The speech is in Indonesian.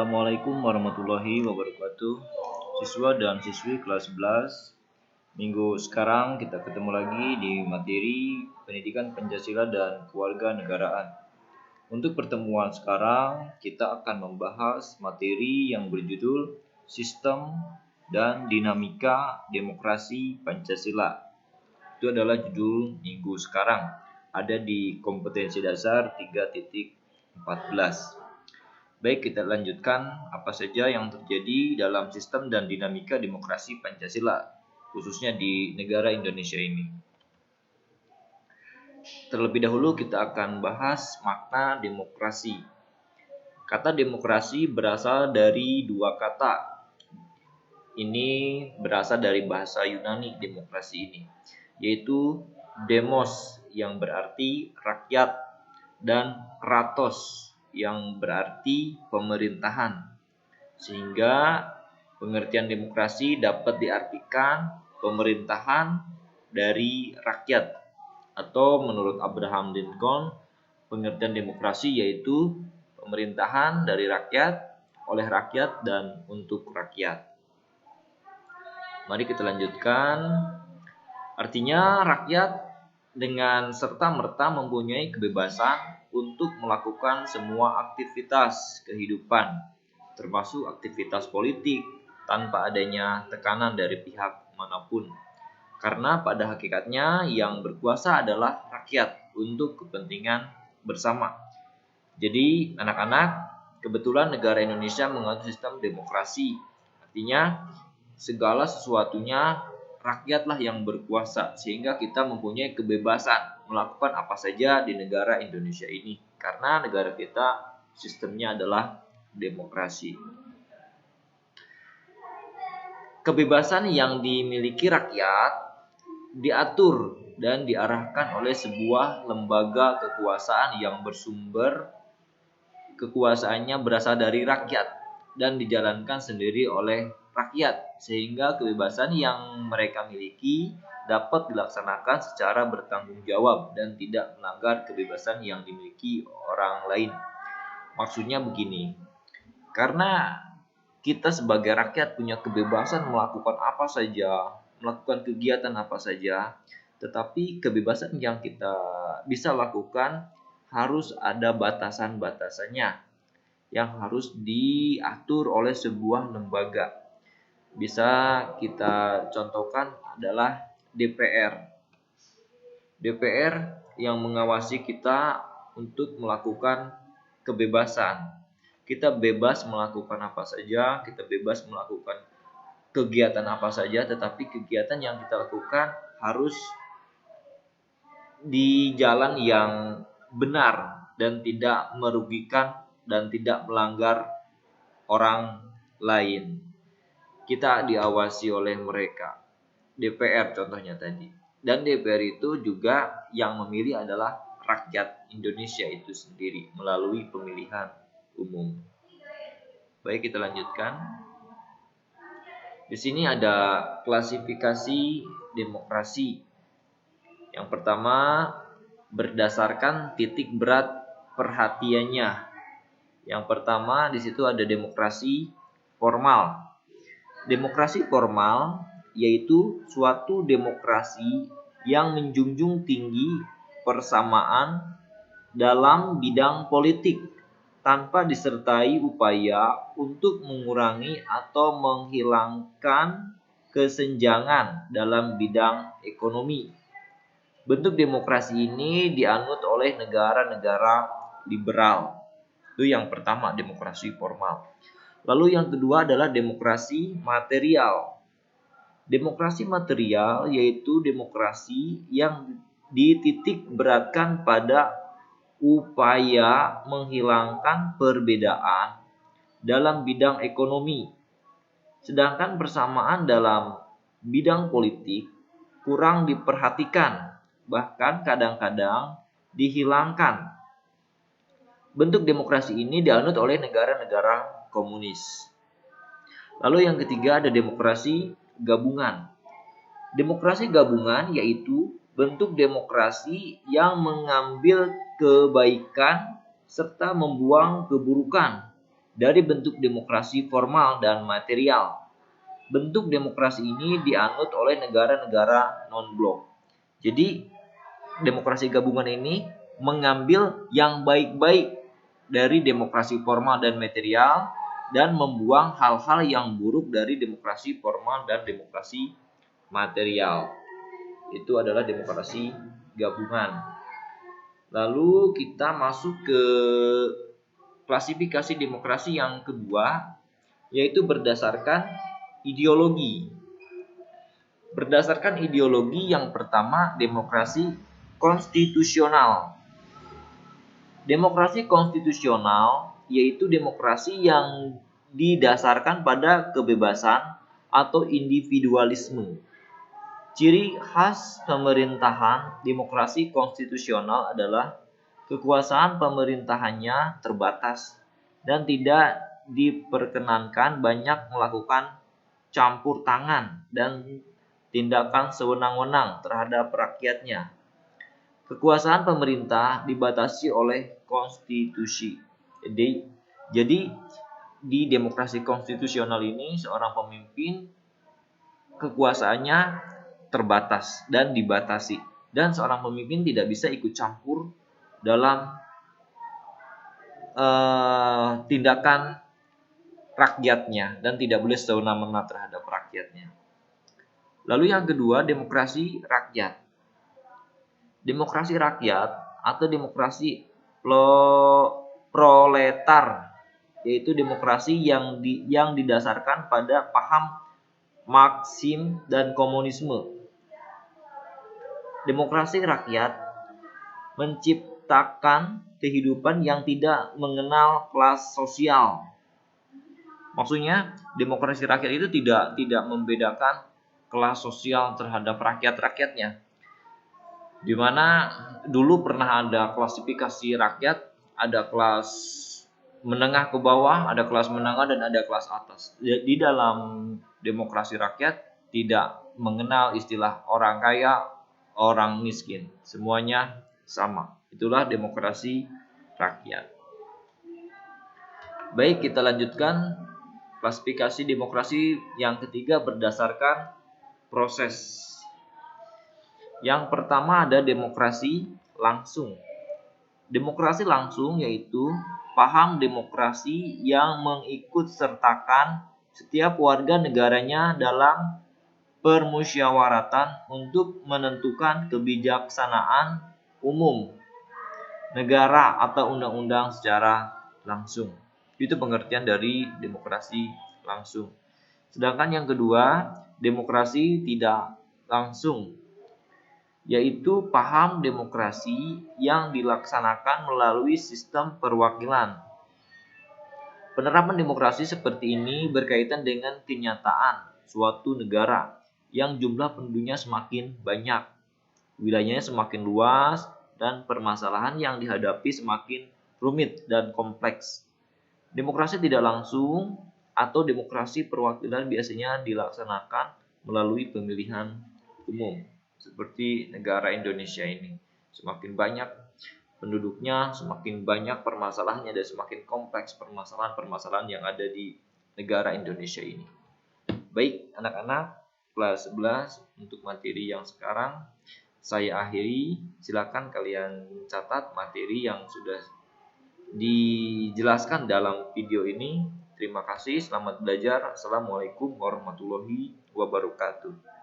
Assalamualaikum warahmatullahi wabarakatuh. Siswa dan siswi kelas 11. Minggu sekarang kita ketemu lagi di materi Pendidikan Pancasila dan Kewarganegaraan. Untuk pertemuan sekarang kita akan membahas materi yang berjudul Sistem dan Dinamika Demokrasi Pancasila. Itu adalah judul minggu sekarang. Ada di kompetensi dasar 3.14. Baik, kita lanjutkan apa saja yang terjadi dalam sistem dan dinamika demokrasi Pancasila, khususnya di negara Indonesia ini. Terlebih dahulu kita akan bahas makna demokrasi. Kata demokrasi berasal dari dua kata. Ini berasal dari bahasa Yunani demokrasi ini, yaitu demos yang berarti rakyat dan kratos yang berarti pemerintahan. Sehingga pengertian demokrasi dapat diartikan pemerintahan dari rakyat, atau menurut Abraham Lincoln, pengertian demokrasi yaitu pemerintahan dari rakyat, oleh rakyat, dan untuk rakyat. Mari kita lanjutkan. Artinya rakyat dengan serta-merta mempunyai kebebasan untuk melakukan semua aktivitas kehidupan, termasuk aktivitas politik, tanpa adanya tekanan dari pihak manapun. Karena pada hakikatnya yang berkuasa adalah rakyat untuk kepentingan bersama. Jadi anak-anak, kebetulan negara Indonesia menganut sistem demokrasi. Artinya segala sesuatunya rakyatlah yang berkuasa, sehingga kita mempunyai kebebasan melakukan apa saja di negara Indonesia ini, karena negara kita sistemnya adalah demokrasi. Kebebasan yang dimiliki rakyat diatur dan diarahkan oleh sebuah lembaga kekuasaan yang bersumber kekuasaannya berasal dari rakyat dan dijalankan sendiri oleh rakyat, sehingga kebebasan yang mereka miliki dapat dilaksanakan secara bertanggung jawab dan tidak melanggar kebebasan yang dimiliki orang lain. Maksudnya begini, karena kita sebagai rakyat punya kebebasan melakukan apa saja, melakukan kegiatan apa saja, tetapi kebebasan yang kita bisa lakukan harus ada batasan-batasannya yang harus diatur oleh sebuah lembaga. Bisa kita contohkan adalah DPR. DPR yang mengawasi kita untuk melakukan kebebasan. Kita bebas melakukan apa saja, kita bebas melakukan kegiatan apa saja, tetapi kegiatan yang kita lakukan harus di jalan yang benar dan tidak merugikan dan tidak melanggar orang lain. Kita diawasi oleh mereka, DPR contohnya tadi. Dan DPR itu juga yang memilih adalah rakyat Indonesia itu sendiri melalui pemilihan umum. Baik, kita lanjutkan. Di sini ada klasifikasi demokrasi. Yang pertama, berdasarkan titik berat perhatiannya. Yang pertama di situ ada demokrasi formal. Demokrasi formal yaitu suatu demokrasi yang menjunjung tinggi persamaan dalam bidang politik tanpa disertai upaya untuk mengurangi atau menghilangkan kesenjangan dalam bidang ekonomi. Bentuk demokrasi ini dianut oleh negara-negara liberal. Itu yang pertama, demokrasi formal. Lalu yang kedua adalah demokrasi material. Demokrasi material yaitu demokrasi yang dititik beratkan pada upaya menghilangkan perbedaan dalam bidang ekonomi. Sedangkan persamaan dalam bidang politik kurang diperhatikan, bahkan kadang-kadang dihilangkan. Bentuk demokrasi ini dianut oleh negara-negara komunis. Lalu yang ketiga ada demokrasi gabungan. Demokrasi gabungan yaitu bentuk demokrasi yang mengambil kebaikan serta membuang keburukan dari bentuk demokrasi formal dan material. Bentuk demokrasi ini dianut oleh negara-negara non-blok. Jadi demokrasi gabungan ini mengambil yang baik-baik dari demokrasi formal dan material dan membuang hal-hal yang buruk dari demokrasi formal dan demokrasi material. Itu adalah demokrasi gabungan. Lalu kita masuk ke klasifikasi demokrasi yang kedua, yaitu berdasarkan ideologi. Berdasarkan ideologi yang pertama, demokrasi konstitusional. Demokrasi konstitusional yaitu demokrasi yang didasarkan pada kebebasan atau individualisme. Ciri khas pemerintahan demokrasi konstitusional adalah kekuasaan pemerintahannya terbatas dan tidak diperkenankan banyak melakukan campur tangan dan tindakan sewenang-wenang terhadap rakyatnya. Kekuasaan pemerintah dibatasi oleh konstitusi. Jadi di demokrasi konstitusional ini seorang pemimpin kekuasaannya terbatas dan dibatasi, dan seorang pemimpin tidak bisa ikut campur dalam tindakan rakyatnya dan tidak boleh sewenang-wenang terhadap rakyatnya. Lalu yang kedua, demokrasi rakyat. Demokrasi rakyat atau demokrasi proletar, yaitu demokrasi yang didasarkan pada paham Marxisme dan komunisme. Demokrasi rakyat menciptakan kehidupan yang tidak mengenal kelas sosial. Maksudnya, demokrasi rakyat itu tidak membedakan kelas sosial terhadap rakyat-rakyatnya. Di mana dulu pernah ada klasifikasi rakyat, ada kelas menengah ke bawah, ada kelas menengah dan ada kelas atas. Di dalam demokrasi rakyat tidak mengenal istilah orang kaya, orang miskin. Semuanya sama. Itulah demokrasi rakyat. Baik, kita lanjutkan klasifikasi demokrasi yang ketiga berdasarkan proses. Yang pertama ada demokrasi langsung. Demokrasi langsung yaitu paham demokrasi yang mengikutsertakan setiap warga negaranya dalam permusyawaratan untuk menentukan kebijaksanaan umum negara atau undang-undang secara langsung. Itu pengertian dari demokrasi langsung. Sedangkan yang kedua, demokrasi tidak langsung, yaitu paham demokrasi yang dilaksanakan melalui sistem perwakilan. Penerapan demokrasi seperti ini berkaitan dengan kenyataan suatu negara yang jumlah penduduknya semakin banyak, wilayahnya semakin luas, dan permasalahan yang dihadapi semakin rumit dan kompleks. Demokrasi tidak langsung atau demokrasi perwakilan biasanya dilaksanakan melalui pemilihan umum. Seperti negara Indonesia ini, semakin banyak penduduknya, semakin banyak permasalahannya dan semakin kompleks permasalahan-permasalahan yang ada di negara Indonesia ini. Baik anak-anak kelas 11, untuk materi yang sekarang saya akhiri. Silakan kalian catat materi yang sudah dijelaskan dalam video ini. Terima kasih, selamat belajar. Assalamualaikum warahmatullahi wabarakatuh.